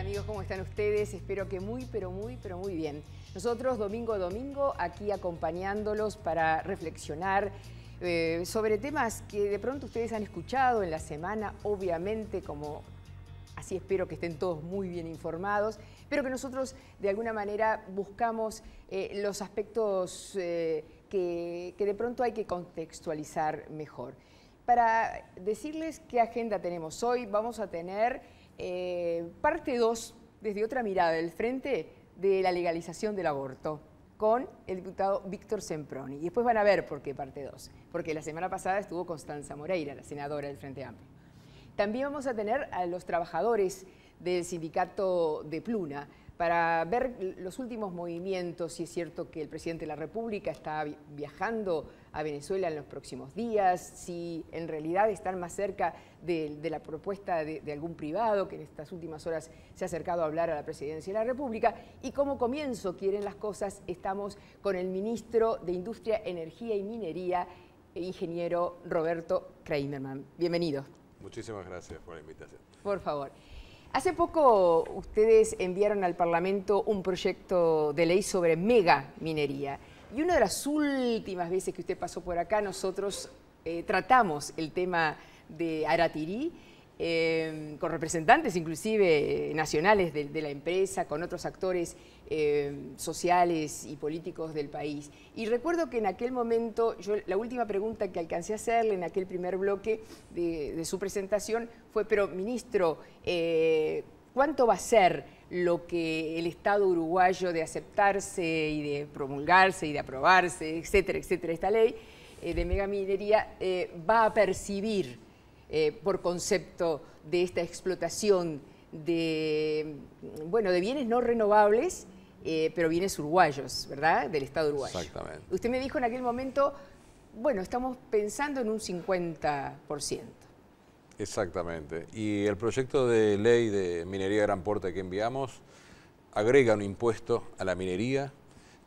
amigos? ¿Cómo están ustedes? Espero que muy bien. Nosotros domingo a domingo aquí acompañándolos para reflexionar sobre temas que de pronto ustedes han escuchado en la semana, obviamente, como así espero que estén todos muy bien informados, pero que nosotros de alguna manera buscamos los aspectos que de pronto hay que contextualizar mejor. Para decirles qué agenda tenemos hoy, vamos a tener parte 2, desde otra mirada del frente, de la legalización del aborto, con el diputado Víctor Semproni. Y después van a ver por qué parte 2, porque la semana pasada estuvo Constanza Moreira, la senadora del Frente Amplio. También vamos a tener a los trabajadores del sindicato de Pluna para ver los últimos movimientos, si es cierto que el presidente de la República está viajando a Venezuela en los próximos días, si en realidad están más cerca de la propuesta de algún privado que en estas últimas horas se ha acercado a hablar a la presidencia de la República. Y como comienzo quieren las cosas, estamos con el ministro de Industria, Energía y Minería, ingeniero Roberto Kreimerman. Bienvenido. Muchísimas gracias por la invitación. Por favor. Hace poco ustedes enviaron al Parlamento un proyecto de ley sobre mega minería. Y una de las últimas veces que usted pasó por acá, nosotros tratamos el tema de Aratirí, con representantes inclusive nacionales de la empresa, con otros actores sociales y políticos del país. Y recuerdo que en aquel momento, la última pregunta que alcancé a hacerle en aquel primer bloque de su presentación fue, pero ministro, ¿cuánto va a ser lo que el Estado uruguayo de aceptarse y de promulgarse y de aprobarse, etcétera, etcétera, esta ley de megaminería va a percibir por concepto de esta explotación de bienes no renovables, pero bienes uruguayos, ¿verdad? Del Estado uruguayo. Exactamente. Usted me dijo en aquel momento, bueno, estamos pensando en un 50%. Exactamente. Y el proyecto de ley de minería de gran porte que enviamos agrega un impuesto a la minería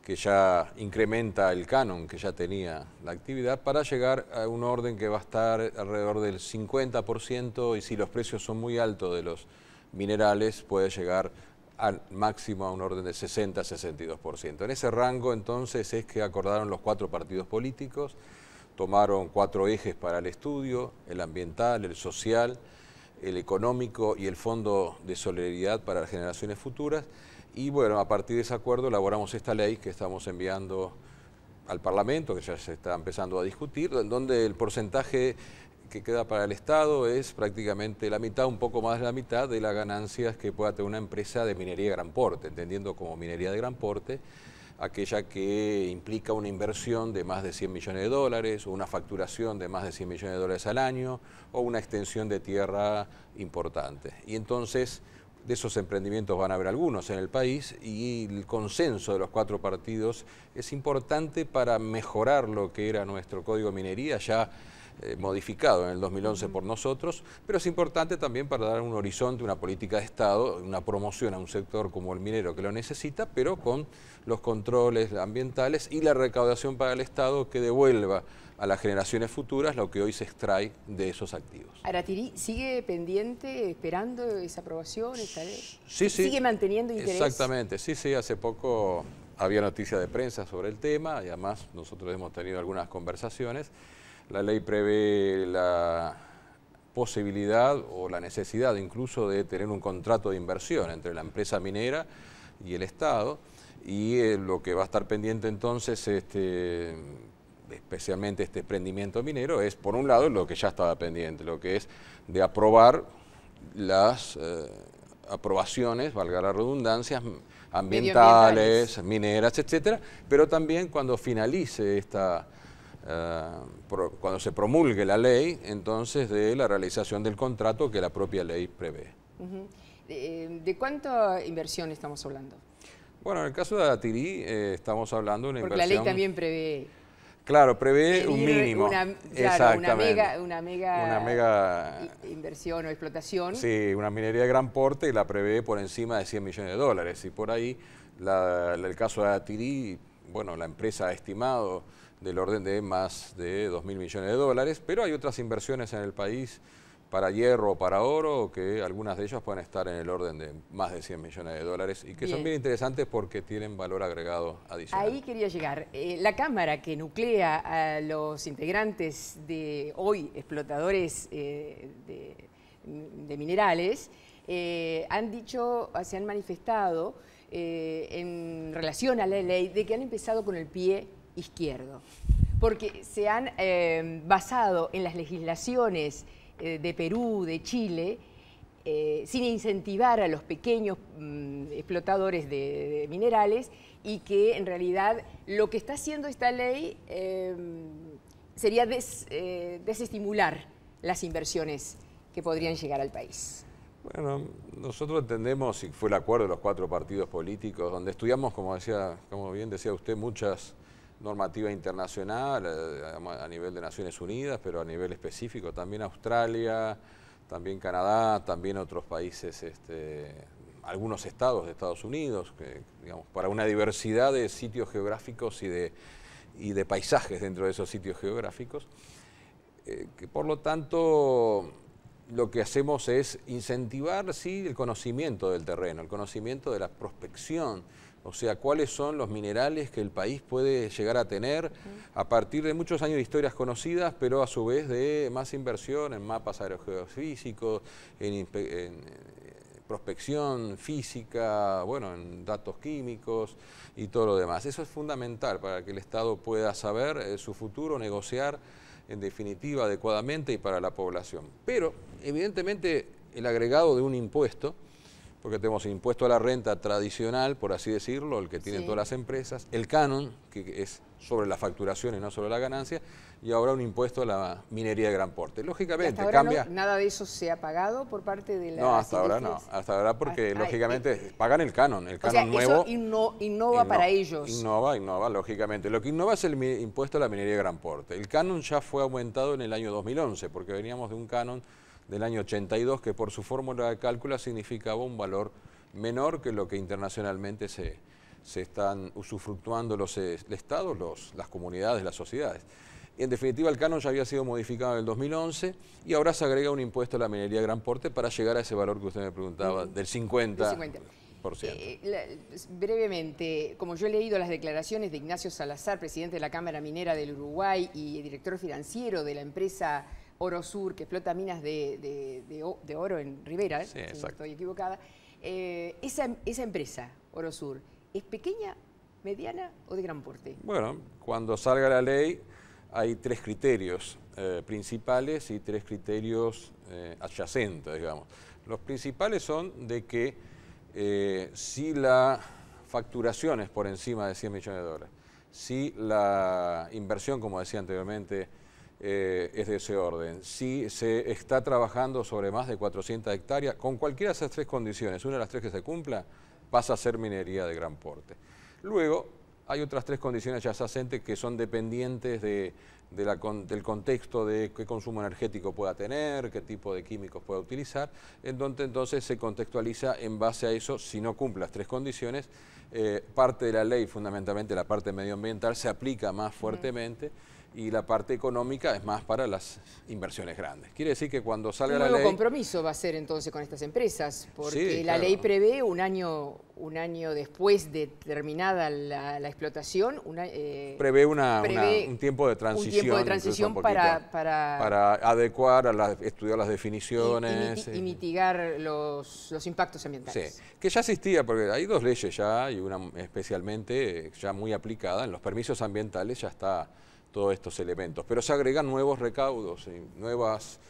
que ya incrementa el canon que ya tenía la actividad para llegar a un orden que va a estar alrededor del 50% y si los precios son muy altos de los minerales puede llegar al máximo a un orden de 60-62%. En ese rango entonces es que acordaron los 4 partidos políticos, tomaron 4 ejes para el estudio: el ambiental, el social, el económico y el Fondo de Solidaridad para las generaciones futuras. Y bueno, a partir de ese acuerdo elaboramos esta ley que estamos enviando al Parlamento, que ya se está empezando a discutir, en donde el porcentaje que queda para el Estado es prácticamente la mitad, un poco más de la mitad de las ganancias que pueda tener una empresa de minería de gran porte, entendiendo como minería de gran porte aquella que implica una inversión de más de 100 millones de dólares, o una facturación de más de 100 millones de dólares al año, o una extensión de tierra importante. Y entonces, de esos emprendimientos van a haber algunos en el país y el consenso de los 4 partidos es importante para mejorar lo que era nuestro Código de Minería, ya modificado en el 2011 por nosotros, pero es importante también para dar un horizonte, una política de Estado, una promoción a un sector como el minero que lo necesita, pero con los controles ambientales y la recaudación para el Estado que devuelva a las generaciones futuras lo que hoy se extrae de esos activos. ¿Aratirí sigue pendiente, esperando esa aprobación, esta ley? Sí. ¿Sigue manteniendo interés? Exactamente, sí, hace poco había noticia de prensa sobre el tema y además nosotros hemos tenido algunas conversaciones. La ley prevé la posibilidad o la necesidad incluso de tener un contrato de inversión entre la empresa minera y el Estado, y lo que va a estar pendiente entonces, especialmente este emprendimiento minero, es por un lado lo que ya estaba pendiente, lo que es de aprobar las aprobaciones, valga la redundancia, ambientales, mineras, etcétera, pero también cuando finalice cuando se promulgue la ley, entonces de la realización del contrato que la propia ley prevé. ¿De cuánta inversión estamos hablando? Bueno, en el caso de Aratirí estamos hablando de una inversión... Porque la ley también prevé... Claro, prevé un mínimo. Una mega inversión o explotación. Sí, una minería de gran porte la prevé por encima de 100 millones de dólares. Y por ahí, el caso de Aratirí, bueno, la empresa ha estimado del orden de más de 2.000 millones de dólares, pero hay otras inversiones en el país para hierro o para oro, que algunas de ellas pueden estar en el orden de más de 100 millones de dólares y que son bien interesantes porque tienen valor agregado adicional. Ahí quería llegar. La Cámara que nuclea a los integrantes de hoy explotadores de minerales han dicho, se han manifestado en relación a la ley de que han empezado con el pie izquierdo, porque se han basado en las legislaciones de Perú, de Chile, sin incentivar a los pequeños explotadores de minerales, y que en realidad lo que está haciendo esta ley sería desestimular las inversiones que podrían llegar al país. Bueno, nosotros entendemos, y fue el acuerdo de los 4 partidos políticos, donde estudiamos, como bien decía usted, muchas normativa internacional a nivel de Naciones Unidas, pero a nivel específico también Australia, también Canadá, también otros países, algunos estados de Estados Unidos, que, digamos, para una diversidad de sitios geográficos y de paisajes dentro de esos sitios geográficos, que por lo tanto lo que hacemos es incentivar, sí, el conocimiento del terreno, el conocimiento de la prospección. O sea, cuáles son los minerales que el país puede llegar a tener a partir de muchos años de historias conocidas, pero a su vez de más inversión en mapas aerogeofísicos, en prospección física, bueno, en datos químicos y todo lo demás. Eso es fundamental para que el Estado pueda saber su futuro, negociar en definitiva adecuadamente y para la población. Pero, evidentemente, el agregado de un impuesto, porque tenemos el impuesto a la renta tradicional, por así decirlo, el que tienen todas las empresas, el canon, que es sobre la facturación y no sobre la ganancia, y ahora un impuesto a la minería de gran porte. Lógicamente, hasta cambia... No, ¿nada de eso se ha pagado por parte de la... No, hasta ahora no, hasta ahora porque lógicamente pagan el canon nuevo... Eso innova para ellos. Innova, lógicamente. Lo que innova es el impuesto a la minería de gran porte. El canon ya fue aumentado en el año 2011, porque veníamos de un canon del año 82, que por su fórmula de cálculo significaba un valor menor que lo que internacionalmente se están usufructuando los estados, las comunidades, las sociedades. En definitiva, el canon ya había sido modificado en el 2011 y ahora se agrega un impuesto a la minería de gran porte para llegar a ese valor que usted me preguntaba, del 50%. Brevemente, como yo he leído las declaraciones de Ignacio Salazar, presidente de la Cámara Minera del Uruguay y director financiero de la empresa Orosur, que explota minas de oro en Rivera, si no estoy equivocada, esa empresa, Orosur, ¿es pequeña, mediana o de gran porte? Bueno, cuando salga la ley hay 3 criterios principales y 3 criterios adyacentes, digamos. Los principales son de que si la facturación es por encima de 100 millones de dólares, si la inversión, como decía anteriormente, es de ese orden, si se está trabajando sobre más de 400 hectáreas, con cualquiera de esas 3 condiciones, una de las 3 que se cumpla, pasa a ser minería de gran porte. Luego, hay otras 3 condiciones adyacentes que son dependientes del contexto de qué consumo energético pueda tener, qué tipo de químicos pueda utilizar, en donde entonces se contextualiza en base a eso. Si no cumple las 3 condiciones, parte de la ley, fundamentalmente la parte medioambiental, se aplica más fuertemente y la parte económica es más para las inversiones grandes. Quiere decir que cuando salga la ley... Un nuevo compromiso va a ser entonces con estas empresas, porque la ley prevé un año después de terminada la explotación, prevé un tiempo de transición. Un tiempo de transición para adecuar, estudiar las definiciones. Y mitigar los impactos ambientales. Sí, que ya existía, porque hay 2 leyes ya, y una especialmente ya muy aplicada. En los permisos ambientales ya está todos estos elementos, pero se agregan nuevos recaudos, nuevas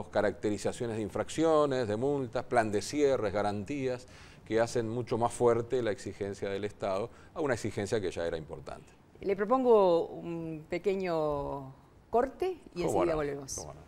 caracterizaciones de infracciones, de multas, plan de cierres, garantías, que hacen mucho más fuerte la exigencia del Estado a una exigencia que ya era importante. Le propongo un pequeño corte y enseguida volvemos. ¿Cómo no?